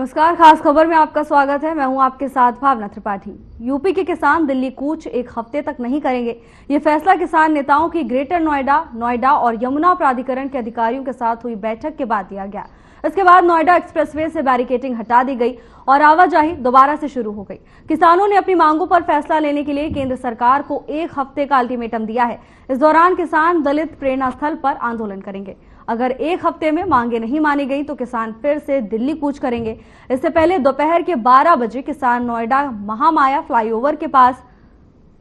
नमस्कार, खास खबर में आपका स्वागत है। मैं हूं आपके साथ भावना त्रिपाठी। यूपी के किसान दिल्ली कूच एक हफ्ते तक नहीं करेंगे। ये फैसला किसान नेताओं की ग्रेटर नोएडा और यमुना प्राधिकरण के अधिकारियों के साथ हुई बैठक के बाद लिया गया। इसके बाद नोएडा एक्सप्रेसवे से बैरिकेडिंग हटा दी गई और आवाजाही दोबारा से शुरू हो गई। किसानों ने अपनी मांगों पर फैसला लेने के लिए केंद्र सरकार को एक हफ्ते का अल्टीमेटम दिया है। इस दौरान किसान दलित प्रेरणा स्थल पर आंदोलन करेंगे। अगर एक हफ्ते में मांगे नहीं मानी गई तो किसान फिर से दिल्ली कूच करेंगे। इससे पहले दोपहर के 12 बजे किसान नोएडा महामाया फ्लाईओवर के पास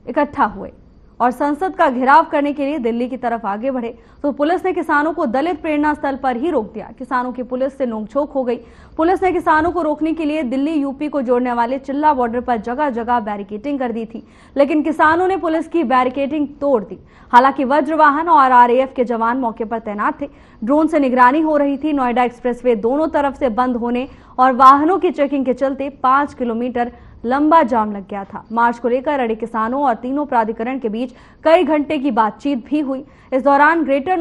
इकट्ठा हुए और संसद का घेराव करने के लिए दिल्ली की तरफ आगे बढ़े तो पुलिस ने किसानों को दलित प्रेरणा स्थल पर ही रोक दिया। किसानों की पुलिस से नोकझोंक हो गई। पुलिस ने किसानों को रोकने के लिए दिल्ली यूपी को जोड़ने वाले चिल्ला बॉर्डर पर जगह जगह बैरिकेडिंग कर दी थी, लेकिन किसानों ने पुलिस की बैरिकेडिंग तोड़ दी। हालांकि वज्र वाहन और आरएएफ के जवान मौके पर तैनात थे। ड्रोन से निगरानी हो रही थी। नोएडा एक्सप्रेसवे दोनों तरफ से बंद होने और वाहनों की चेकिंग के चलते 5 किलोमीटर लंबा जाम लग गया था। मार्च को लेकर अड़े किसानों और तीनों प्राधिकरण के बीच कई घंटे की बातचीत भी हुई। इस दौरान ग्रेटर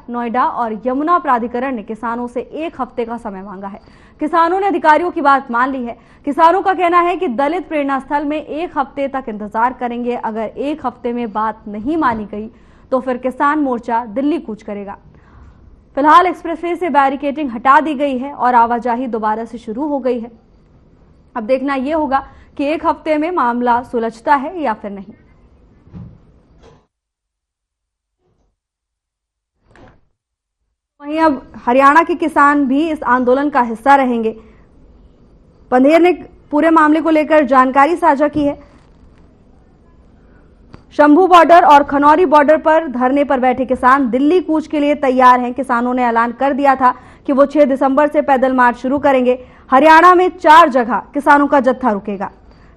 नोएडा और यमुना प्राधिकरण ने किसानों से एक हफ्ते का समय मांगा है। किसानों ने अधिकारियों की बात मान ली है। किसानों का कहना है कि दलित प्रेरणा स्थल में एक हफ्ते तक इंतजार करेंगे। अगर एक हफ्ते में बात नहीं मानी गई तो फिर किसान मोर्चा दिल्ली कूच करेगा। फिलहाल एक्सप्रेसवे से बैरिकेडिंग हटा दी गई है और आवाजाही दोबारा से शुरू हो गई है। अब देखना यह होगा कि एक हफ्ते में मामला सुलझता है या फिर नहीं। वहीं अब हरियाणा के किसान भी इस आंदोलन का हिस्सा रहेंगे। पंधेर ने पूरे मामले को लेकर जानकारी साझा की है। शंभू बॉर्डर और खनौरी बॉर्डर पर धरने पर बैठे किसान दिल्ली कूच के लिए तैयार हैं। किसानों ने ऐलान कर दिया था कि वो 6 दिसंबर से पैदल मार्च शुरू करेंगे। हरियाणा में 4 जगह किसानों का जत्था रुकेगा।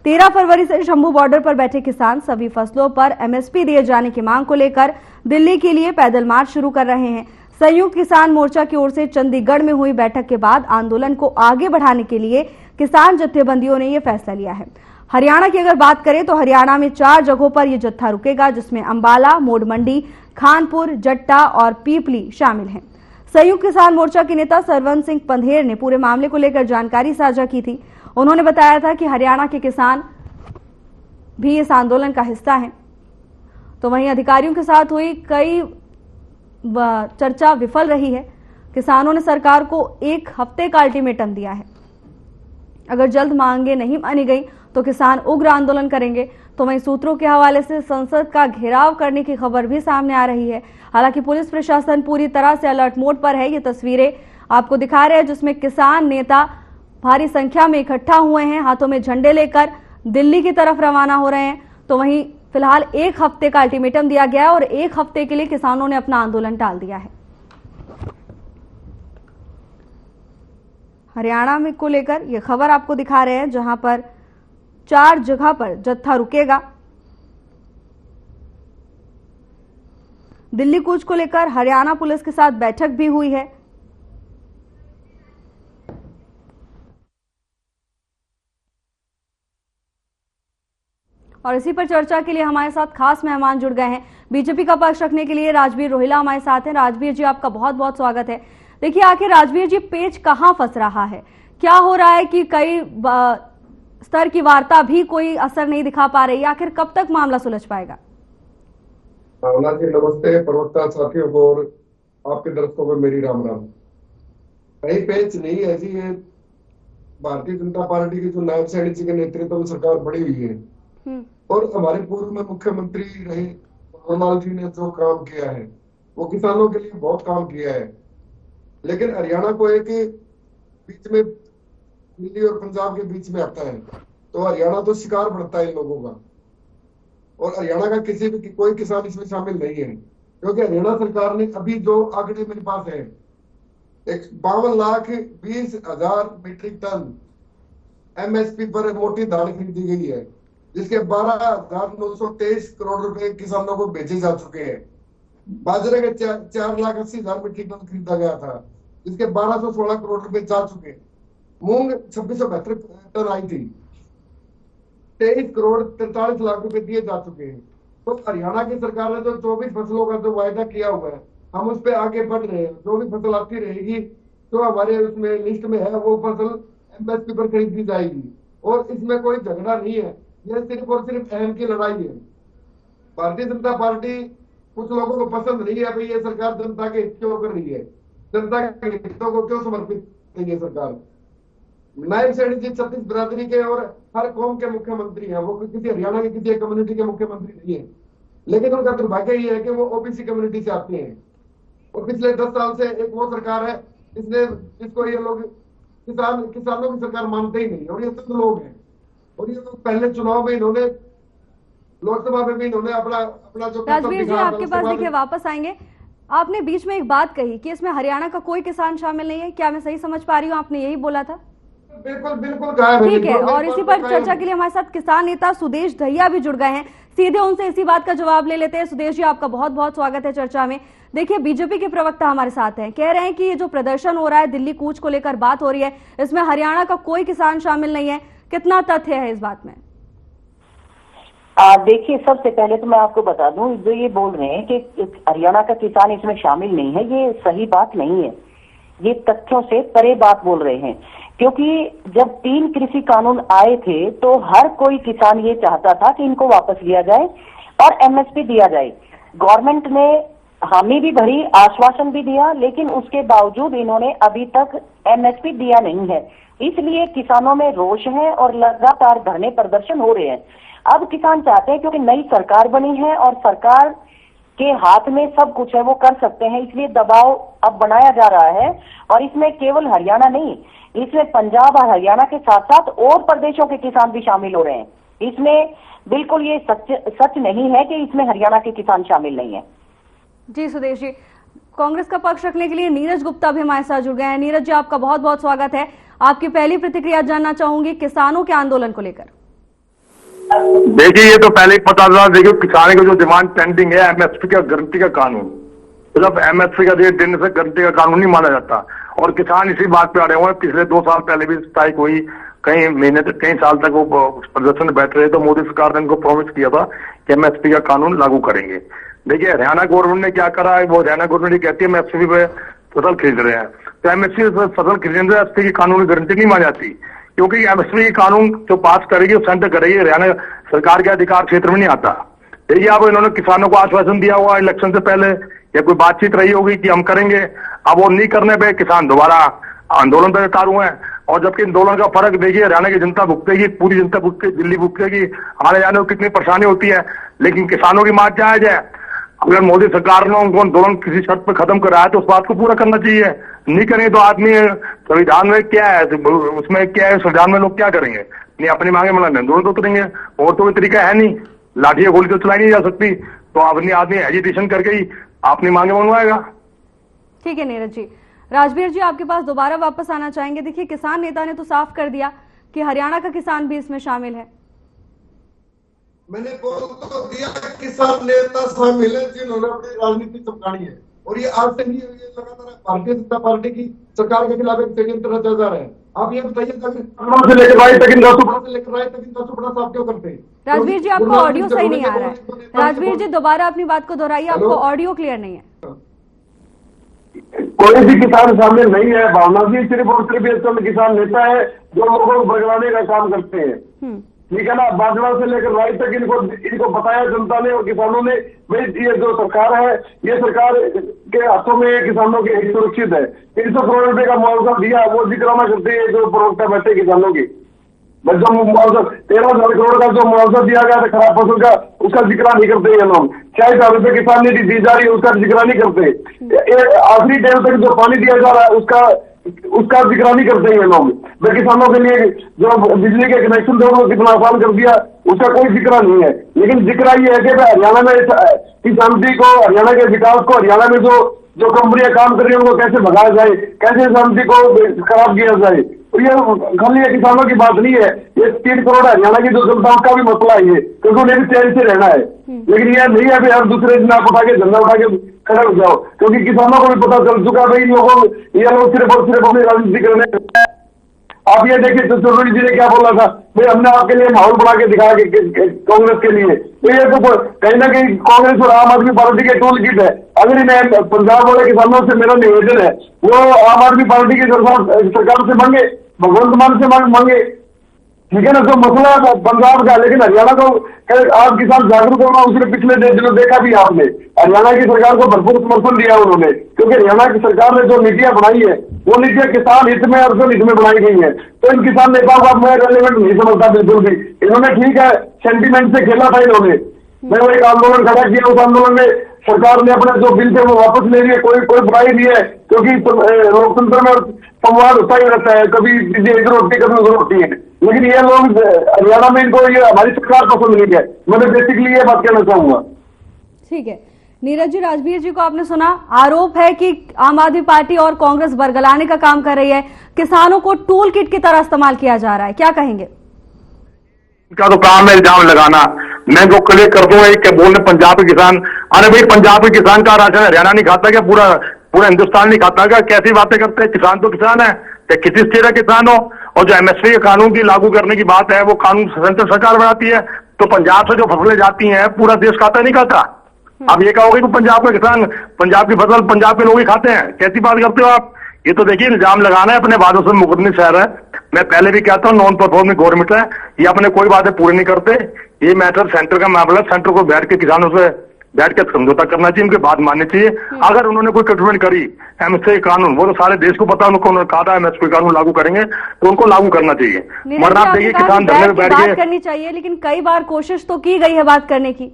13 फरवरी से शंभू बॉर्डर पर बैठे किसान सभी फसलों पर एमएसपी दिए जाने की मांग को लेकर दिल्ली के लिए पैदल मार्च शुरू कर रहे हैं। संयुक्त किसान मोर्चा की ओर से चंडीगढ़ में हुई बैठक के बाद आंदोलन को आगे बढ़ाने के लिए किसान जत्थेबंदियों ने यह फैसला लिया है। हरियाणा की अगर बात करें तो हरियाणा में 4 जगहों पर यह जत्था रुकेगा, जिसमें अंबाला, मोड़ मंडी, खानपुर, जट्टा और पीपली शामिल हैं। संयुक्त किसान मोर्चा के नेता सरवन सिंह पंधेर ने पूरे मामले को लेकर जानकारी साझा की थी। उन्होंने बताया था कि हरियाणा के किसान भी इस आंदोलन का हिस्सा हैं। तो वहीं अधिकारियों के साथ हुई कई चर्चा विफल रही है। किसानों ने सरकार को एक हफ्ते का अल्टीमेटम दिया है। अगर जल्द मांगे नहीं मानी गई तो किसान उग्र आंदोलन करेंगे। तो वहीं सूत्रों के हवाले से संसद का घेराव करने की खबर भी सामने आ रही है। हालांकि पुलिस प्रशासन पूरी तरह से अलर्ट मोड पर है। ये तस्वीरें आपको दिखा रहे हैं जिसमें किसान नेता भारी संख्या में इकट्ठा हुए हैं, हाथों में झंडे लेकर दिल्ली की तरफ रवाना हो रहे हैं। तो वहीं फिलहाल एक हफ्ते का अल्टीमेटम दिया गया है और एक हफ्ते के लिए किसानों ने अपना आंदोलन टाल दिया है। हरियाणा में को लेकर यह खबर आपको दिखा रहे हैं, जहां पर 4 जगह पर जत्था रुकेगा। दिल्ली कूच को लेकर हरियाणा पुलिस के साथ बैठक भी हुई है। और इसी पर चर्चा के लिए हमारे साथ खास मेहमान जुड़ गए हैं। बीजेपी का पक्ष रखने के लिए राजवीर रोहिला हमारे साथ हैं। राजवीर जी, आपका बहुत बहुत स्वागत है। देखिए, आखिर राजवीर जी पेच कहां फंस रहा है? क्या हो रहा है कि कई स्तर की वार्ता भी कोई असर नहीं दिखा पा रही? आखिर कब तक मामला सुलझ पाएगा? भावना जी नमस्ते, प्रवक्ता साथियों को और आपके दर्शकों को मेरी राम राम। कहीं पेच नहीं है जी, ये भारतीय जनता पार्टी की जो नायब सैनी जी के नेतृत्व में सरकार बड़ी हुई है और हमारे पूर्व में मुख्यमंत्री रहे मनोहर जी ने जो काम किया है वो किसानों के लिए बहुत काम किया है। लेकिन हरियाणा को एक बीच में दिल्ली और पंजाब के बीच में आता है तो हरियाणा तो शिकार पड़ता है इन लोगों का। और हरियाणा का किसी भी कोई किसान इसमें शामिल नहीं है, क्योंकि हरियाणा सरकार ने अभी जो आंकड़े मेरे पास है 52,20,000 मीट्रिक टन एमएसपी पर मोटी दाल खरीदी गई है, जिसके 12,923 करोड़ रुपए किसानों को भेजे जा चुके हैं। बाजरे के 4,80,000 मीट्रिक टन खरीदा गया था, जिसके 1,216 करोड़ रुपए जा चुके हैं। मूंग 2672 टन आई थी, 23 करोड़ 43 लाख रुपए दिए जा चुके हैं। तो हरियाणा की सरकार ने जो 24 फसलों का जो वायदा किया हुआ है हम उस पर आगे बढ़ रहे हैं। जो भी फसल आती रहेगी तो हमारे उसमें लिस्ट में है वो फसल एमएसपी पर खरीदी जाएगी और इसमें कोई झगड़ा नहीं है। यह सिर्फ और सिर्फ अहम की लड़ाई है। भारतीय जनता पार्टी कुछ लोगों को पसंद नहीं है भाई ये सरकार जनता के हित क्यों कर रही है, जनता के हितों को क्यों समर्पित नहीं है सरकार। नायब सैनी जी छत्तीस बिरादरी के और हर कौम के मुख्यमंत्री हैं, वो किसी हरियाणा के किसी कम्युनिटी के मुख्यमंत्री नहीं है, लेकिन उनका दुर्भाग्य ये है कि वो ओबीसी कम्युनिटी से आते हैं और पिछले 10 साल से एक वो सरकार है जिसको ये लोग किसानों की सरकार मानते ही नहीं। और ये सब लोग हैं और ये लोग पहले चुनाव में इन्होंने लोकसभा में भी इन्होंने अपना जो राजवीर जी आपके पास देखिए वापस आएंगे। आपने बीच में एक बात कही कि इसमें हरियाणा का कोई किसान शामिल नहीं है, क्या मैं सही समझ पा रही हूँ? आपने यही बोला था? बिल्कुल बिल्कुल गायब है। ठीक है, और इसी पर चर्चा के लिए हमारे साथ किसान नेता सुदेश दहिया भी जुड़ गए हैं। सीधे उनसे इसी बात का जवाब ले लेते हैं। सुदेश जी आपका बहुत बहुत स्वागत है चर्चा में। देखिए बीजेपी के प्रवक्ता हमारे साथ हैं, कह रहे हैं कि ये जो प्रदर्शन हो रहा है, दिल्ली कूच को लेकर बात हो रही है, इसमें हरियाणा का कोई किसान शामिल नहीं है, कितना तथ्य है इस बात में? देखिए सबसे पहले तो मैं आपको बता दूं, जो ये बोल रहे हैं कि हरियाणा का किसान इसमें शामिल नहीं है, ये सही बात नहीं है। ये तथ्यों से परे बात बोल रहे हैं, क्योंकि जब 3 कृषि कानून आए थे तो हर कोई किसान ये चाहता था कि इनको वापस लिया जाए और एमएसपी दिया जाए। गवर्नमेंट ने हामी भी भरी, आश्वासन भी दिया, लेकिन उसके बावजूद इन्होंने अभी तक एमएसपी दिया नहीं है। इसलिए किसानों में रोष है और लगातार धरने प्रदर्शन हो रहे हैं। अब किसान चाहते हैं, क्योंकि नई सरकार बनी है और सरकार के हाथ में सब कुछ है, वो कर सकते हैं, इसलिए दबाव अब बनाया जा रहा है। और इसमें केवल हरियाणा नहीं, इसमें पंजाब और हरियाणा के साथ साथ और प्रदेशों के किसान भी शामिल हो रहे हैं। इसमें बिल्कुल ये सच नहीं है कि इसमें हरियाणा के किसान शामिल नहीं है। जी सुदेश जी, कांग्रेस का पक्ष रखने के लिए नीरज गुप्ता भी हमारे साथ जुड़ गए हैं। नीरज जी आपका बहुत बहुत स्वागत है। आपकी पहली प्रतिक्रिया जानना चाहूंगी किसानों के आंदोलन को लेकर। देखिए ये तो पहले ही पता था। देखिए किसानों की जो डिमांड पेंडिंग है एमएसपी का गारंटी का कानून, सिर्फ एमएसपी का रेट देने से गारंटी का कानून नहीं माना जाता। और किसान इसी बात पे अड़े हुए हैं। पिछले 2 साल पहले भी स्ट्राइक हुई, कई महीने तक, कई साल तक वो प्रदर्शन में बैठ रहे, तो मोदी सरकार ने उनको प्रॉमिस किया था कि एमएसपी का कानून लागू करेंगे। देखिए हरियाणा गवर्नमेंट ने क्या करा है, वो हरियाणा गवर्नमेंट कहती है एमएसपी पे फसल खरीद रहे हैं, तो एमएसपी फसल खरीदने से एमएसपी की कानूनी गारंटी नहीं मानी जाती, क्योंकि एमएसपी कानून जो पास करेगी वो सेंटर करेगी, हरियाणा सरकार के अधिकार क्षेत्र में नहीं आता। देखिए अब इन्होंने किसानों को आश्वासन दिया हुआ इलेक्शन से पहले, या कोई बातचीत रही होगी कि हम करेंगे, अब वो नहीं करने पे किसान दोबारा आंदोलन पर उतार हुए हैं। और जबकि आंदोलन का फर्क देखिए, हरियाणा की जनता भुगतेगी, पूरी जनता भुगतेगी, दिल्ली भुगतेगी, आने जाने में कितनी परेशानी होती है, लेकिन किसानों की बात जायज है। अगर मोदी सरकार ने उनको आंदोलन किसी शर्त पर खत्म कराया तो उस बात को पूरा करना चाहिए। नहीं करेंगे तो आदमी संविधान में क्या है, उसमें क्या है, संविधान में लोग क्या करेंगे, नहीं अपनी मांगे मतलब आंदोलन तो उतरेंगे। और तो कोई तरीका है नहीं, लाठी या गोली तो चलाई नहीं जा सकती, तो अपनी आदमी एजिटेशन करके ही अपनी मांगे मनवाएगा। ठीक है नीरज जी। राजवीर जी आपके पास दोबारा वापस आना चाहेंगे। देखिए किसान नेता ने तो साफ कर दिया कि हरियाणा का किसान भी इसमें शामिल है। मैंने बोल तो दिया किसान नेता शामिल है जिन्होंने अपनी राजनीति चमकानी है, और ये आज से नहीं, ये लगातार भारतीय जनता पार्टी की सरकार के खिलाफ एक षड्यंत्र रचा जा रहा है। आप ये बताइए से लेकर राय तक इनका सुपड़ा साफ क्यों करते हैं? राजवीर जी आपको ऑडियो सही नहीं आ रहा है। राजवीर जी दोबारा अपनी बात को दोहराइए, आपको ऑडियो क्लियर नहीं है। कोई भी किसान शामिल नहीं है। भावना जी सिर्फ और सिर्फ ये चंद किसान नेता है जो लोगों को भड़काने का काम करते हैं, ठीक है ना। बाजवा से लेकर राय तक इनको बताया जनता ने और किसानों ने, भाई ये जो सरकार है, ये सरकार के हाथों में किसानों के हित सुरक्षित है। 300 करोड़ रुपए का मुआवजा दिया, वो जिक्र करते हैं जो प्रवक्ता बैठे किसानों की। जो मुआवजा 13,000 करोड़ का जो मुआवजा दिया गया था खराब फसल का, उसका जिक्र नहीं करते ये लोग। 40,000 रुपए किसान ने दी जा रही है, उसका जिक्र नहीं करते। आखिरी डेल तक जो पानी दिया जा रहा है उसका जिक्र नहीं करते हैं लोग। वे किसानों के लिए जो बिजली के कनेक्शन थे वो कितना आसान कर दिया, उसका कोई जिक्र नहीं है। लेकिन जिक्र ये है कि हरियाणा में शांति को, हरियाणा के विकास को, हरियाणा में जो कंपनियां काम कर रही है उनको कैसे भगाया जाए, कैसे शांति को खराब किया जाए। तो ये खाली ये किसानों की बात नहीं है, ये 3 करोड़ हरियाणा की जो जनता का भी मसला है ये, क्योंकि उन्हें भी चैन से रहना है। लेकिन यह नहीं है हर दूसरे दिन आप उठा के झंडा उठा के खड़े हो जाओ, क्योंकि किसानों को भी पता चल चुका भाई ये लोग सिर्फ और सिर्फ अपनी राजनीति करने। आप ये देखिए चतुर्वेदी जी ने क्या बोला था, भाई हमने आपके लिए माहौल बना के दिखाया कांग्रेस के लिए। तो ये तो कहीं ना कहीं कांग्रेस और आम आदमी पार्टी के टूल किट है। अगर मैं पंजाब वाले किसानों से मेरा निवेदन है वो आम आदमी पार्टी की सरकार से मांगे भगवंत मान से मांगे, ठीक है ना। जो मसला है पंजाब का, लेकिन हरियाणा को आज किसान जागरूक होना, उसने पिछले दिनों देखा भी आपने, हरियाणा की सरकार को भरपूर समर्थन दिया उन्होंने, क्योंकि हरियाणा की सरकार ने जो नीतियां बनाई है वो नीतियां किसान हित में और जन हित में बनाई गई है। तो इन किसान नेताओं को मैं रेलेवेंट नहीं समझता बिल्कुल भी। इन्होंने ठीक है सेंटीमेंट से खेला था इन्होंने, मैं वो एक आंदोलन खड़ा किया, उस आंदोलन में सरकार ने अपने जो बिल थे वो वापस ले लिए, कोई बुराई नहीं है, क्योंकि लोकतंत्र में संवाद होता ही रहता है, कभी इधर होती कभी उधर होती है। लेकिन ये लोग हरियाणा में, इनको ये हमारी सरकार पसंद नहीं है। मैंने बेसिकली ये बात कहना चाहूंगा। ठीक है, नीरज जी, राजवीर जी को आपने सुना, आरोप है कि आम आदमी पार्टी और कांग्रेस बरगलाने का काम कर रही है, किसानों को टूल किट की तरह इस्तेमाल किया जा रहा है, क्या कहेंगे? इनका तो काम है इल्जाम लगाना। मैं जो क्लियर कर दूंगा एक बोलने पंजाब के किसान, अरे भाई पंजाब के किसान का राशन हरियाणा नहीं खाता क्या? पूरा पूरा हिंदुस्तान नहीं खाता क्या? कैसी बातें करते हैं? किसान तो किसान है, चाहे किसी स्टेट का किसान हो। और जो एमएसपी के कानून की लागू करने की बात है, वो कानून सेंट्रल सरकार बनाती है। तो पंजाब से जो फसलें जाती हैं पूरा देश खाता नहीं खाता? अब ये कहोगे कि पंजाब का किसान, पंजाब की फसल पंजाब के लोग ही खाते हैं, कैसी बात करते हो आप? ये तो देखिए इल्जाम लगाना है, अपने वादों से मुकरनी शहर है। मैं पहले भी कहता हूँ नॉन परफॉर्मिंग गवर्नमेंट है, ये अपने कोई बातें पूरी नहीं करते। ये मैटर सेंटर का मामला, सेंटर को बैठ के किसानों से बैठ के समझौता करना चाहिए, उनकी बात माननी चाहिए। अगर उन्होंने कोई कटौती करी एमएसपी कानून, वो तो सारे देश को पता, उन्होंने कहा था एमएसपी कानून लागू करेंगे, तो उनको लागू करना चाहिए। वरना आप देखिए किसान धरने में बैठ के करनी चाहिए, लेकिन कई बार कोशिश तो की गई है बात करने की।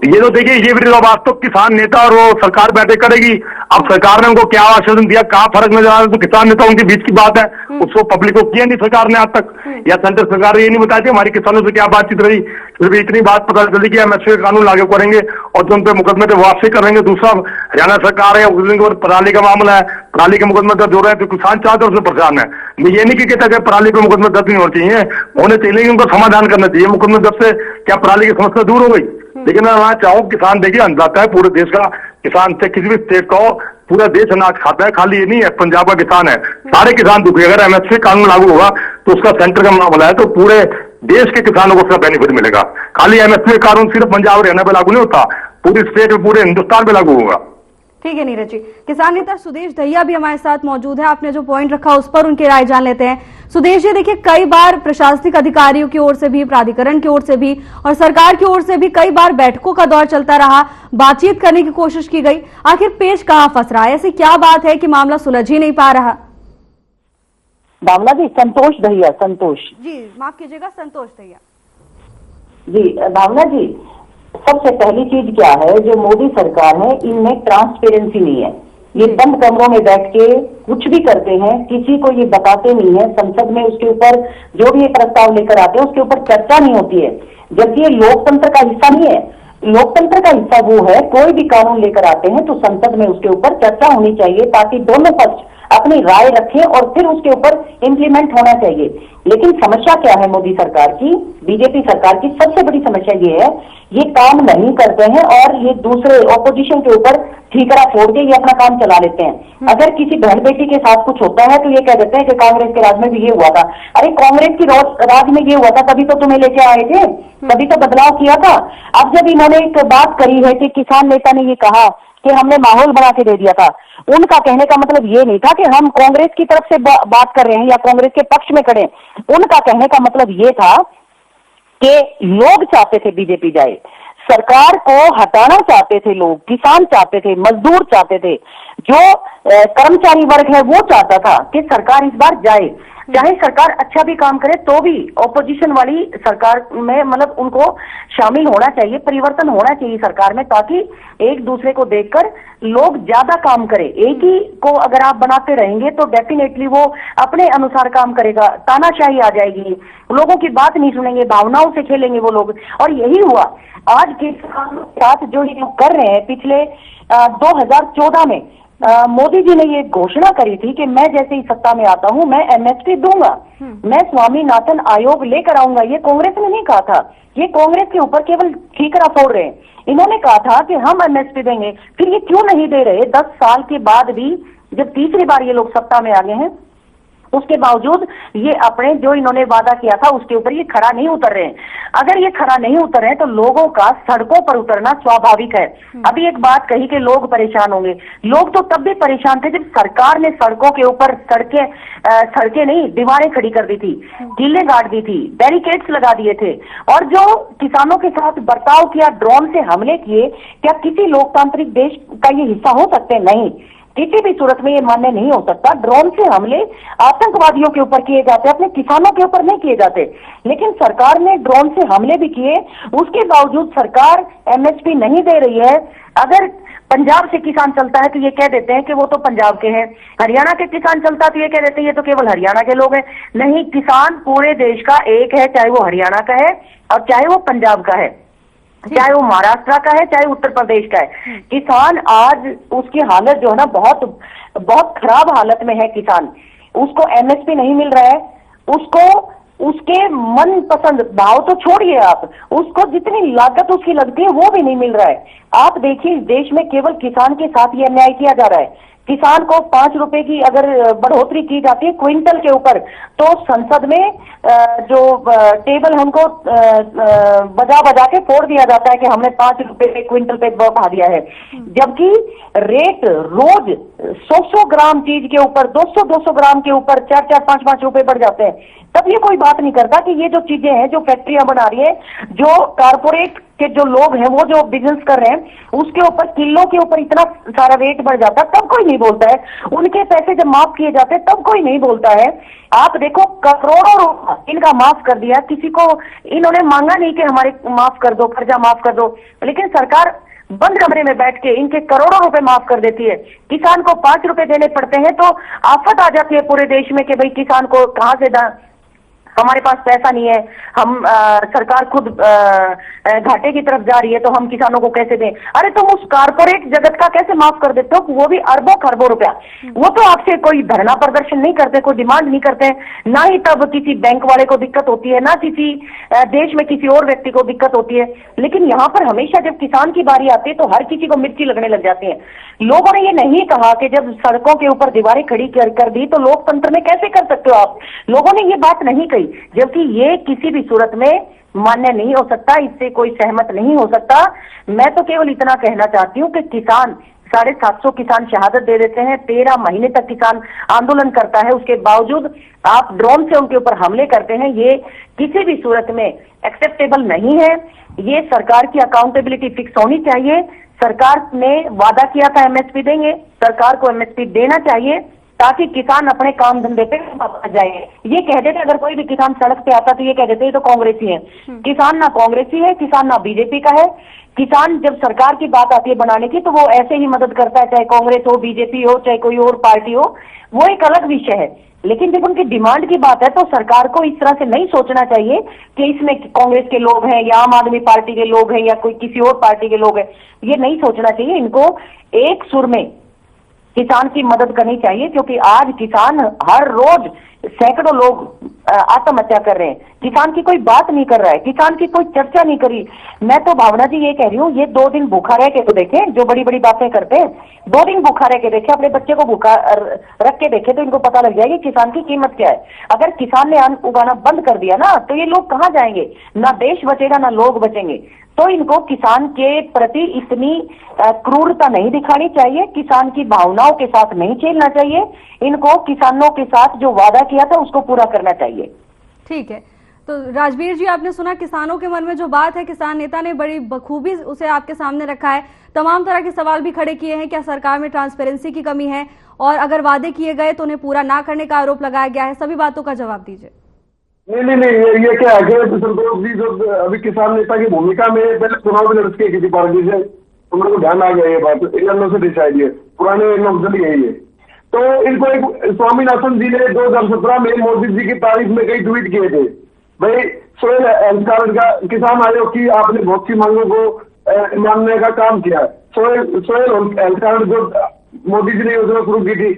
ये तो देखिए ये भी वास्तव किसान नेता और वो सरकार बैठे करेगी। अब सरकार ने उनको क्या आश्वासन दिया, कहाँ फर्क नजर आ रहा है, तो किसान नेता उनके बीच की बात है, उसको पब्लिक को किया नहीं सरकार ने आज तक। या सेंट्रल सरकार ने ये नहीं बताया कि हमारी किसानों से क्या बातचीत रही, फिर भी इतनी बात पता चली कि एमएसपी कानून लागू करेंगे और जो उन पे मुकदमे थे वापसी करेंगे। दूसरा हरियाणा सरकार है, उस दिन पराली का मामला है, पराली के मुकदमे दर्ज हो रहे हैं, तो किसान चाहते उससे परेशान है। मैं ये नहीं कहता कि पराली के मुकदमे दर्ज नहीं होने चाहिए, होने चाहिए, उनको समाधान करना चाहिए मुकदमे दर्ज से। क्या पराली की समस्या दूर हो गई? लेकिन मैं वहां चाहूँ, किसान देखिए अन्नदाता है पूरे देश का, किसान से किसी भी स्टेट का हो, पूरा देश अनाज खाता है, खाली ये नहीं है पंजाब का किसान है, सारे किसान दुखी। अगर एमएसपी कानून लागू होगा तो उसका सेंटर का मामला है, तो पूरे देश के किसानों को उसका बेनिफिट मिलेगा। खाली एमएसपी कानून सिर्फ पंजाब हरियाणा पे लागू नहीं होता, पूरी स्टेट में, पूरे हिंदुस्तान पे लागू होगा। ठीक है नीरज जी, किसान नेता सुदेश दहिया भी हमारे साथ मौजूद है, आपने जो पॉइंट रखा उस पर उनकी राय जान लेते हैं। सुदेश जी, देखिए कई बार प्रशासनिक अधिकारियों की ओर से भी, प्राधिकरण की ओर से भी और सरकार की ओर से भी कई बार बैठकों का दौर चलता रहा, बातचीत करने की कोशिश की गई, आखिर पेच कहां फंस रहा है? ऐसी क्या बात है कि मामला सुलझ ही नहीं पा रहा? भावना जी, संतोष दहिया, संतोष जी, माफ कीजिएगा, संतोष दहिया जी। भावना जी, सबसे पहली चीज क्या है, जो मोदी सरकार है इनमें ट्रांसपेरेंसी नहीं है। ये बंद कमरों में बैठ के कुछ भी करते हैं, किसी को ये बताते नहीं है। संसद में उसके ऊपर जो भी ये प्रस्ताव लेकर आते हैं उसके ऊपर चर्चा नहीं होती है, जबकि ये लोकतंत्र का हिस्सा नहीं है। लोकतंत्र का हिस्सा वो है, कोई भी कानून लेकर आते हैं तो संसद में उसके ऊपर चर्चा होनी चाहिए, ताकि दोनों पक्ष अपनी राय रखें और फिर उसके ऊपर इम्प्लीमेंट होना चाहिए। लेकिन समस्या क्या है मोदी सरकार की, बीजेपी सरकार की सबसे बड़ी समस्या ये है, ये काम नहीं करते हैं और ये दूसरे ऑपोजिशन के ऊपर ठीकरा फोड़ के ये अपना काम चला लेते हैं। अगर किसी बहन बेटी के साथ कुछ होता है तो ये कह देते हैं कि कांग्रेस के राज में भी ये हुआ था। अरे कांग्रेस की राज में ये हुआ था तभी तो तुम्हें लेके आए थे, तभी तो बदलाव किया था। अब जब इन्होंने एक बात करी है कि किसान नेता ने ये कहा कि हमने माहौल बना के दे दिया था, उनका कहने का मतलब ये नहीं था कि हम कांग्रेस की तरफ से बात कर रहे हैं या कांग्रेस के पक्ष में खड़े। उनका कहने का मतलब ये था कि लोग चाहते थे बीजेपी जाए, सरकार को हटाना चाहते थे लोग, किसान चाहते थे, मजदूर चाहते थे, जो कर्मचारी वर्ग है वो चाहता था कि सरकार इस बार जाए। चाहे सरकार अच्छा भी काम करे तो भी ऑपोजिशन वाली सरकार में मतलब उनको शामिल होना चाहिए, परिवर्तन होना चाहिए सरकार में, ताकि एक दूसरे को देखकर लोग ज्यादा काम करें। एक ही को अगर आप बनाते रहेंगे तो डेफिनेटली वो अपने अनुसार काम करेगा, तानाशाही आ जाएगी, लोगों की बात नहीं सुनेंगे, भावनाओं से खेलेंगे वो लोग। और यही हुआ आज के साथ जो ये लोग कर रहे हैं। पिछले 2014 में मोदी जी ने ये घोषणा करी थी कि मैं जैसे ही सत्ता में आता हूं मैं एमएसपी दूंगा, मैं स्वामीनाथन आयोग लेकर आऊंगा। ये कांग्रेस ने नहीं कहा था, ये कांग्रेस के ऊपर केवल ठीकरा फोड़ रहे हैं। इन्होंने कहा था कि हम एमएसपी देंगे, फिर ये क्यों नहीं दे रहे? 10 साल के बाद भी जब तीसरी बार ये लोग सत्ता में आ गए हैं उसके बावजूद ये अपने जो इन्होंने वादा किया था उसके ऊपर ये खरा नहीं उतर रहे हैं। अगर ये खरा नहीं उतर रहे हैं तो लोगों का सड़कों पर उतरना स्वाभाविक है। अभी एक बात कही कि लोग परेशान होंगे, लोग तो तब भी परेशान थे जब सरकार ने सड़कों के ऊपर सड़कें नहीं दीवारें खड़ी कर दी थी, कीलें गाड़ दी थी, बैरिकेड्स लगा दिए थे, और जो किसानों के साथ बर्ताव किया, ड्रोन से हमले किए, क्या किसी लोकतांत्रिक देश का ये हिस्सा हो सकते हैं? नहीं, किसी भी सूरत में ये मान्य नहीं हो सकता। ड्रोन से हमले आतंकवादियों के ऊपर किए जाते, अपने किसानों के ऊपर नहीं किए जाते। लेकिन सरकार ने ड्रोन से हमले भी किए, उसके बावजूद सरकार एमएसपी नहीं दे रही है। अगर पंजाब से किसान चलता है तो ये कह देते हैं कि वो तो पंजाब के हैं, हरियाणा के किसान चलता तो ये कह देते हैं ये तो केवल हरियाणा के लोग हैं। नहीं, किसान पूरे देश का एक है, चाहे वो हरियाणा का है और चाहे वो पंजाब का है, चाहे वो महाराष्ट्र का है, चाहे उत्तर प्रदेश का है। किसान आज उसकी हालत जो है ना बहुत बहुत खराब हालत में है। किसान, उसको एमएसपी नहीं मिल रहा है, उसको उसके मन पसंद भाव तो छोड़िए आप, उसको जितनी लागत उसकी लगती है वो भी नहीं मिल रहा है। आप देखिए, देश में केवल किसान के साथ ये अन्याय किया जा रहा है। किसान को 5 रुपए की अगर बढ़ोतरी की जाती है क्विंटल के ऊपर, तो संसद में जो टेबल हमको बजा बजा के फोड़ दिया जाता है कि हमने 5 रुपए क्विंटल पे बढ़ा दिया है, जबकि रेट रोज 100 ग्राम चीज के ऊपर 200 ग्राम के ऊपर 4 5 रुपए बढ़ जाते हैं। तब ये कोई बात नहीं करता कि ये जो चीजें हैं, जो फैक्ट्रियां बना रही है, जो कारपोरेट के जो लोग हैं, वो जो बिजनेस कर रहे हैं, उसके ऊपर किलो के ऊपर इतना सारा रेट बढ़ जाता है, तब कोई नहीं बोलता है। उनके पैसे जब माफ किए जाते हैं तब कोई नहीं बोलता है। आप देखो, करोड़ों रुपया इनका माफ कर दिया, किसी को इन्होंने मांगा नहीं कि हमारे माफ कर दो, कर्जा माफ कर दो, लेकिन सरकार बंद कमरे में बैठ के इनके करोड़ों रुपए माफ कर देती है। किसान को 5 रुपए देने पड़ते हैं तो आफत आ जाती है पूरे देश में कि भाई किसान को कहां से हमारे पास पैसा नहीं है, हम सरकार खुद घाटे की तरफ जा रही है तो हम किसानों को कैसे दें? अरे तुम उस कारपोरेट जगत का कैसे माफ कर देते हो, वो भी अरबों खरबों रुपया। वो तो आपसे कोई धरना प्रदर्शन नहीं करते, कोई डिमांड नहीं करते, ना ही तब किसी बैंक वाले को दिक्कत होती है, ना किसी देश में किसी और व्यक्ति को दिक्कत होती है। लेकिन यहाँ पर हमेशा जब किसान की बारी आती है तो हर किसी को मिर्ची लगने लग जाती है। लोगों ने ये नहीं कहा कि जब सड़कों के ऊपर दीवारें खड़ी कर दी तो लोकतंत्र में कैसे कर सकते हो आप? लोगों ने ये बात नहीं कही, जबकि ये किसी भी सूरत में मान्य नहीं हो सकता, इससे कोई सहमत नहीं हो सकता। मैं तो केवल इतना कहना चाहती हूँ कि किसान 750 किसान शहादत दे देते हैं, 13 महीने तक किसान आंदोलन करता है, उसके बावजूद आप ड्रोन से उनके ऊपर हमले करते हैं। ये किसी भी सूरत में एक्सेप्टेबल नहीं है। ये सरकार की अकाउंटेबिलिटी फिक्स होनी चाहिए। सरकार ने वादा किया था एमएसपी देंगे, सरकार को एमएसपी देना चाहिए ताकि किसान अपने काम धंधे पे वापस जाए। ये कह देते अगर कोई भी किसान सड़क पे आता तो ये कह देते ये तो कांग्रेसी है। किसान ना कांग्रेसी है, किसान ना बीजेपी का है। किसान जब सरकार की बात आती है बनाने की तो वो ऐसे ही मदद करता है, चाहे कांग्रेस हो, बीजेपी हो, चाहे कोई और पार्टी हो, वो एक अलग विषय है। लेकिन जब उनकी डिमांड की बात है तो सरकार को इस तरह से नहीं सोचना चाहिए कि इसमें कांग्रेस के लोग हैं या आम आदमी पार्टी के लोग हैं या कोई किसी और पार्टी के लोग हैं। ये नहीं सोचना चाहिए। इनको एक सुर में किसान की मदद करनी चाहिए, क्योंकि आज किसान हर रोज सैकड़ों लोग आत्महत्या कर रहे हैं। किसान की कोई बात नहीं कर रहा है, किसान की कोई चर्चा नहीं करी। मैं तो भावना जी ये कह रही हूँ, ये 2 दिन भूखा रह के तो देखे, जो बड़ी बड़ी बातें करते हैं 2 दिन भूखा रह के देखे, अपने बच्चे को भूखा रख के देखे तो इनको पता लग जाएगी किसान की कीमत क्या है। अगर किसान ने अन्न उगाना बंद कर दिया ना तो ये लोग कहाँ जाएंगे? ना देश बचेगा ना लोग बचेंगे। तो इनको किसान के प्रति इतनी क्रूरता नहीं दिखानी चाहिए, किसान की भावनाओं के साथ नहीं खेलना चाहिए। इनको किसानों के साथ जो वादा किया था उसको पूरा करना चाहिए। ठीक है, तो राजवीर जी, आपने सुना किसानों के मन में जो बात है, किसान नेता ने बड़ी बखूबी उसे आपके सामने रखा है। तमाम तरह के सवाल भी खड़े किए हैं, क्या सरकार में ट्रांसपेरेंसी की कमी है, और अगर वादे किए गए तो उन्हें पूरा ना करने का आरोप लगाया गया है। सभी बातों का जवाब दीजिए। नहीं, ये क्या है कि संतोष जी जो अभी किसान नेता की भूमिका में पहले चुनाव भी लड़ के किसी पार्टी से, उन लोगों को ध्यान आ गया ये बात, इन से डिसाइड है, पुराने लोग यही है। तो इनको एक स्वामीनाथन जी ने 2017 में मोदी जी की तारीफ में कई ट्वीट किए थे, भाई सोयल हेल्थ कार्ड का किसान आयोग की आपने बहुत सी मांगों को मानने का काम किया है। सोयल हेल्थ कार्ड जो मोदी जी ने योजना शुरू की थी,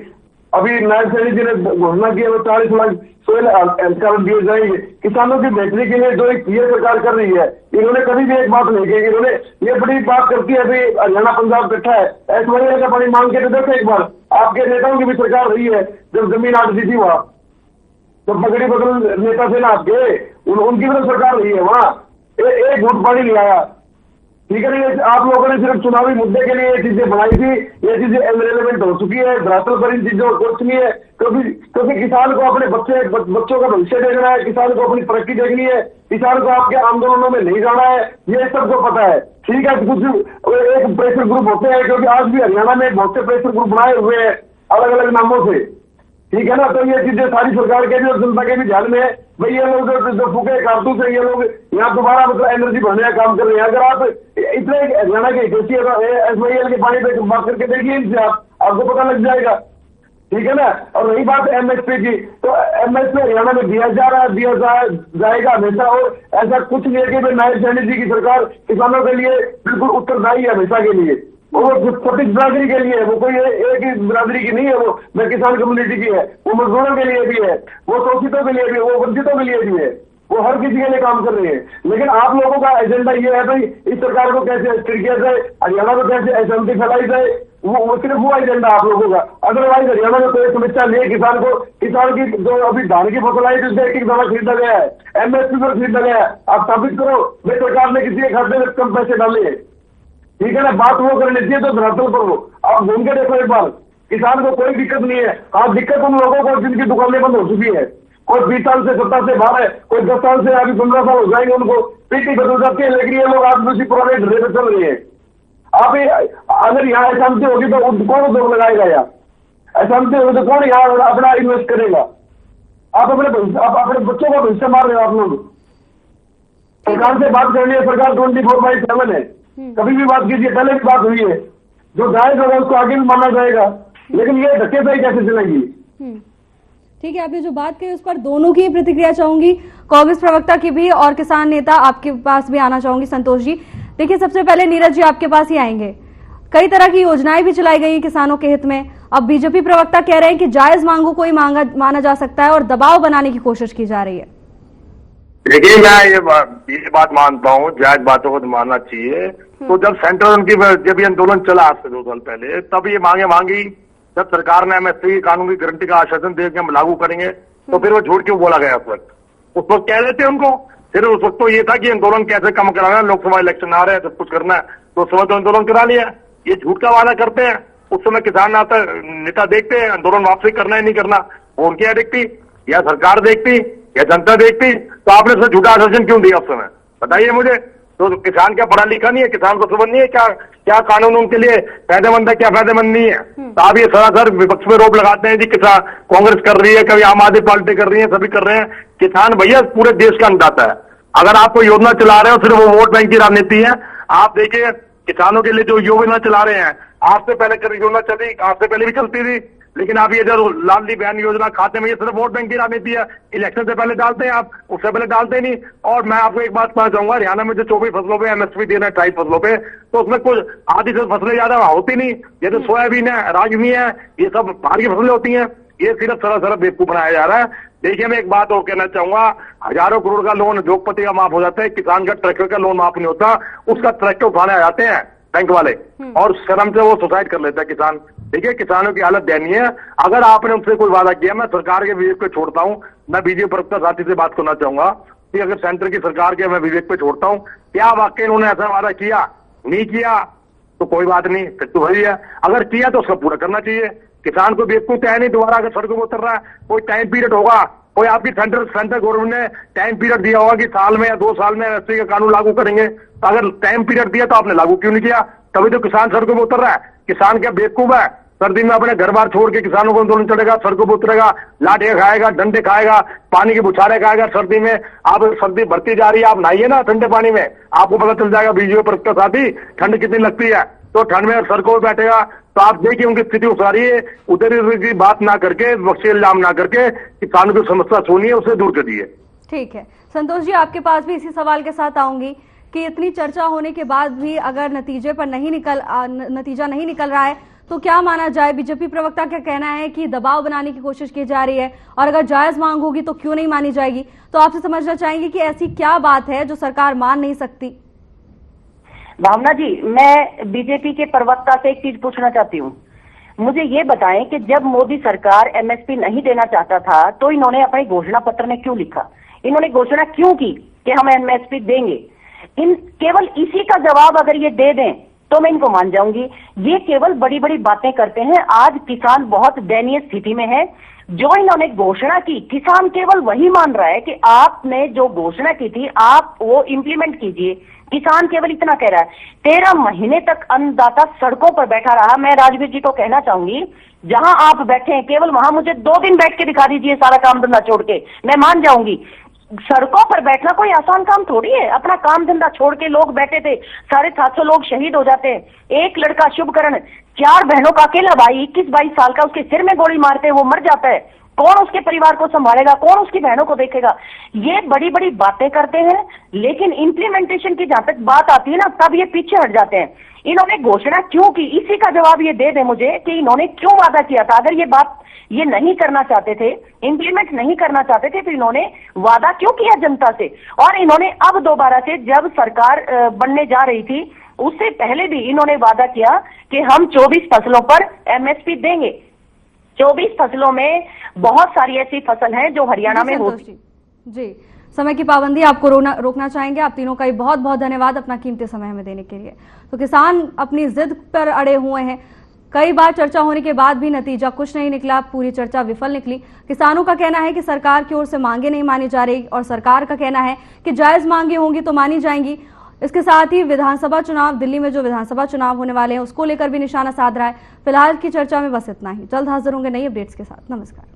अभी नायब सैनी जी ने घोषणा की है 40 लाख सोयल हेल्थ कार्ड दिए जाएंगे किसानों की बेहतरी के लिए। जो ये सरकार कर रही है, इन्होंने कभी भी एक बात नहीं की। इन्होंने ये बड़ी बात करती है अभी हरियाणा पंजाब बैठा है, ऐश्वर्या का पानी मांग के तो देखो एक बार, आपके नेताओं की भी सरकार रही है जब जमीन आती थी वहां, तो पगड़ी बदल नेता थे ना आपके, उनकी भी तो सरकार रही है वहाँ, एक घूट पानी नहीं आया। ठीक है ना, आप लोगों ने सिर्फ चुनावी मुद्दे के लिए ये चीजें बनाई थी, ये चीजें इररिलेवेंट हो चुकी है, धरातल पर इन चीजों को कुछ नहीं है, क्योंकि किसान को अपने बच्चों का भविष्य देखना है, किसान को अपनी तरक्की देखनी है, किसान को आपके आंदोलनों में नहीं जाना है, ये सबको पता है। ठीक है, कुछ एक प्रेशर ग्रुप होते हैं, क्योंकि आज भी हरियाणा में बहुत से प्रेशर ग्रुप बनाए हुए हैं अलग अलग नामों से। ठीक है ना, तो ये चीजें सारी सरकार के भी और जनता के भी ध्यान में है। भाई ये लोग जो फूके कारतूस है, ये लोग यहाँ दोबारा मतलब एनर्जी भरने का काम कर रहे हैं। अगर आप इतने हरियाणा के SYL के पानी पे बात करके देखिए इनसे, आपको पता लग जाएगा। ठीक है ना, और रही बात MSP की, तो MSP हरियाणा में दिया जा रहा है, दिया जाएगा हमेशा, और ऐसा कुछ नहीं है कि नायब सैनी जी की सरकार किसानों के लिए बिल्कुल उत्तरदायी है हमेशा के लिए। वो छोटी बिरादरी के लिए है, वो कोई एक ही बिरादरी की नहीं है, वो मैं किसान कम्युनिटी की है, वो मजदूरों के लिए भी है, वो शोषितों के लिए भी, वो वंचितों के लिए भी है, वो हर किसी के लिए काम कर रहे हैं। लेकिन आप लोगों का एजेंडा ये है भाई इस सरकार को कैसे अस्थिर किया जाए, हरियाणा को कैसे असहमति फैलाई जाए, वो सिर्फ वो एजेंडा आप लोगों का। अदरवाइज हरियाणा में कोई समस्या नहीं है। किसान की जो अभी धान की फसल आई थी, एक दवा खरीदा गया है, MSP पर खरीदा गया है, आप साबित करो भाई सरकार ने किसी के खाते में कम पैसे डाले हैं। ठीक है ना, बात वो करनी चाहिए तो धरातल पर हो। आप घूम के देखो एक बार, किसान को कोई दिक्कत नहीं है। हाँ, दिक्कत उन लोगों को जिनकी दुकानें बंद हो चुकी है, कोई 20 साल से 17 से बाहर है, कोई 10 साल से अभी 15 साल हो जाएंगे, उनको पीटी बदल जाती है, लेकिन ये लोग आज भी उसी पुराने ढर्रे पे चल रहे हैं। आप अगर यहाँ असहमति होगी तो कौन उद्योग लगाएगा? यहाँ असहमति होगी तो कौन यहाँ अपना इन्वेस्ट करेगा? आप अपने बच्चों का भविष्य मार रहे हो। आप लोग सरकार से बात करनी है, सरकार 24/7 है, कभी भी बात कीजिए, पहले भी बात हुई है, जो जायज होगा उसको आगे भी माना जाएगा, लेकिन ये धक्के से ही कैसे चलेगी? ठीक है, आपने जो बात कही उस पर दोनों की प्रतिक्रिया चाहूंगी, कांग्रेस प्रवक्ता की भी और किसान नेता आपके पास भी आना चाहूंगी। संतोष जी, देखिए सबसे पहले नीरज जी आपके पास ही आएंगे। कई तरह की योजनाएं भी चलाई गई किसानों के हित में, अब बीजेपी प्रवक्ता कह रहे हैं कि जायज मांगों को ही माना जा सकता है और दबाव बनाने की कोशिश की जा रही है। देखिए, मैं ये बात मानता हूँ, जायज बातों को तो मानना चाहिए। तो जब सेंट्रल उनकी जब ये आंदोलन चला आज से 2 साल पहले, तब ये मांगी, जब सरकार ने MSP कानून की गारंटी का आश्वासन दे के हम लागू करेंगे, तो फिर वो झूठ क्यों बोला गया? उस वक्त कह देते उनको। फिर उस वक्त तो ये था कि आंदोलन कैसे कम कराना है, लोकसभा इलेक्शन आ रहे हैं, सब कुछ करना है, तो उस समय तो आंदोलन करा लिया। ये झूठ का वादा करते हैं, उस समय किसान नेता देखते हैं आंदोलन वापसी करना ही नहीं करना, वो उनकी देखती या सरकार देखती या जनता देखती, तो आपने उसमें झूठा आश्वासन क्यों दिया उस समय? बताइए मुझे। तो किसान क्या पढ़ा लिखा नहीं है? किसान को समझ नहीं है क्या कानून उनके लिए फायदेमंद है, क्या फायदेमंद नहीं है? तो आप ये सरासर विपक्ष में रोप लगाते हैं जी किसान कांग्रेस कर रही है, कभी आम आदमी पार्टी कर रही है, सभी कर रहे हैं। किसान भैया पूरे देश का अन्नदाता है। अगर आप कोई योजना चला रहे हो सिर्फ वो वोट बैंक की राजनीति है। आप देखिए किसानों के लिए जो योजना चला रहे हैं, आज से पहले योजना चली, आज से पहले भी चलती थी, लेकिन आप ये जो लाडली बहन योजना खाते में, ये सिर्फ वोट बैंक की राजनीति है। इलेक्शन से पहले डालते हैं आप, उससे पहले डालते नहीं। और मैं आपको एक बात कहना चाहूंगा, हरियाणा में जो 24 फसलों पे MSP दे रहे हैं 28 फसलों पे, तो उसमें कुछ आधी से फसलें ज्यादा होती नहीं। ये तो सोयाबीन है, राजमी है, ये सब बाहर की फसलें होती हैं। ये सिर्फ सरासर बेवकूफ बनाया जा रहा है। देखिए, मैं एक बात और कहना चाहूंगा, हजारों करोड़ का लोन उद्योगपति का माफ हो जाता है, किसान का ट्रैक्टर का लोन माफ नहीं होता। उसका ट्रैक्टर उठाने आ जाते हैं बैंक वाले और शर्म से वो सुसाइड कर लेता है किसान। देखिए, किसानों की हालत दयनीय है। अगर आपने उनसे कोई वादा किया, मैं सरकार के विवेक पे छोड़ता हूं, मैं बीजेपी प्रवक्ता साथी से बात करना चाहूंगा कि अगर सेंटर की सरकार के मैं विवेक पे छोड़ता हूं, क्या वाकई उन्होंने ऐसा वादा किया? नहीं किया तो कोई बात नहीं, फिर तो वही है। अगर किया तो उसका पूरा करना चाहिए। किसान को बेवकूफ तय नहीं, दोबारा अगर सड़कों पर उतर रहा है, कोई टाइम पीरियड होगा, कोई आपकी सेंटर गवर्नमेंट ने टाइम पीरियड दिया होगा कि साल में या 2 साल में MSP का कानून लागू करेंगे। तो अगर टाइम पीरियड दिया तो आपने लागू क्यों नहीं किया? तभी तो किसान सड़कों पर उतर रहा है। किसान क्या बेवकूफ है? सर्दी में अपने घर बार छोड़ के किसानों को आंदोलन चढ़ेगा, सड़कों पर उतरेगा, लाठियां खाएगा, डंडे खाएगा, पानी के बुछारे खाएगा। सर्दी में आप सर्दी बढ़ती जा रही है, आप नहाइए ना ठंडे पानी में, आपको पता चल जाएगा बीजेपी प्रवक्ता साथी ठंड कितनी लगती है। तो ठंड में सड़कों पर बैठेगा तो आप देखिए उनकी स्थिति उसारी है। उधर की बात ना करके, वक्शीय इल्जाम ना करके किसानों की समस्या सुनिए, उसे दूर करिए। ठीक है संतोष जी, आपके पास भी इसी सवाल के साथ आऊंगी कि इतनी चर्चा होने के बाद भी अगर नतीजा नहीं निकल रहा है तो क्या माना जाए? बीजेपी प्रवक्ता का कहना है कि दबाव बनाने की कोशिश की जा रही है और अगर जायज मांग होगी तो क्यों नहीं मानी जाएगी। तो आपसे समझना चाहेंगे कि ऐसी क्या बात है जो सरकार मान नहीं सकती? भावना जी, मैं बीजेपी के प्रवक्ता से एक चीज पूछना चाहती हूँ। मुझे ये बताएं कि जब मोदी सरकार एमएसपी नहीं देना चाहता था तो इन्होंने अपने घोषणा पत्र में क्यों लिखा, इन्होंने घोषणा क्यों की कि हम एमएसपी देंगे? केवल इसी का जवाब अगर ये दे दें तो मैं इनको मान जाऊंगी। ये केवल बड़ी बड़ी बातें करते हैं। आज किसान बहुत दयनीय स्थिति में है। जो इन्होंने घोषणा की, किसान केवल वही मान रहा है कि आपने जो घोषणा की थी आप वो इंप्लीमेंट कीजिए। किसान केवल इतना कह रहा है। 13 महीने तक अन्नदाता सड़कों पर बैठा रहा। मैं राजवीर जी को कहना चाहूंगी, जहां आप बैठे हैं केवल वहां मुझे 2 दिन बैठ के दिखा दीजिए सारा काम धंधा छोड़ के, मैं मान जाऊंगी। सड़कों पर बैठना कोई आसान काम थोड़ी है। अपना काम धंधा छोड़ के लोग बैठे थे, 750 लोग शहीद हो जाते हैं। एक लड़का शुभकरण 4 बहनों का अकेला भाई 21-22 साल का, उसके सिर में गोली मारते हैं, वो मर जाता है। कौन उसके परिवार को संभालेगा, कौन उसकी बहनों को देखेगा? ये बड़ी बड़ी बातें करते हैं, लेकिन इंप्लीमेंटेशन की जहां तक बात आती है ना, तब ये पीछे हट जाते हैं। इन्होंने घोषणा क्यों की, इसी का जवाब ये दे दे मुझे कि इन्होंने क्यों वादा किया था। अगर ये बात ये नहीं करना चाहते थे, इंप्लीमेंट नहीं करना चाहते थे, तो इन्होंने वादा क्यों किया जनता से? और इन्होंने अब दोबारा से जब सरकार बनने जा रही थी उससे पहले भी इन्होंने वादा किया कि हम 24 फसलों पर एमएसपी देंगे। 24 फसलों में बहुत सारी ऐसी फसल हैं जो हरियाणा में होती। जी, समय की पाबंदी आपको रोकना चाहेंगे। आप तीनों का ही बहुत बहुत धन्यवाद अपना कीमती समय हमें देने के लिए। तो किसान अपनी जिद पर अड़े हुए हैं। कई बार चर्चा होने के बाद भी नतीजा कुछ नहीं निकला, पूरी चर्चा विफल निकली। किसानों का कहना है कि सरकार की ओर से मांगे नहीं मानी जा रही और सरकार का कहना है कि जायज मांगे होंगी तो मानी जाएंगी। इसके साथ ही विधानसभा चुनाव, दिल्ली में जो विधानसभा चुनाव होने वाले हैं उसको लेकर भी निशाना साध रहा है। फिलहाल की चर्चा में बस इतना ही। जल्द हाजिर होंगे नई अपडेट्स के साथ। नमस्कार।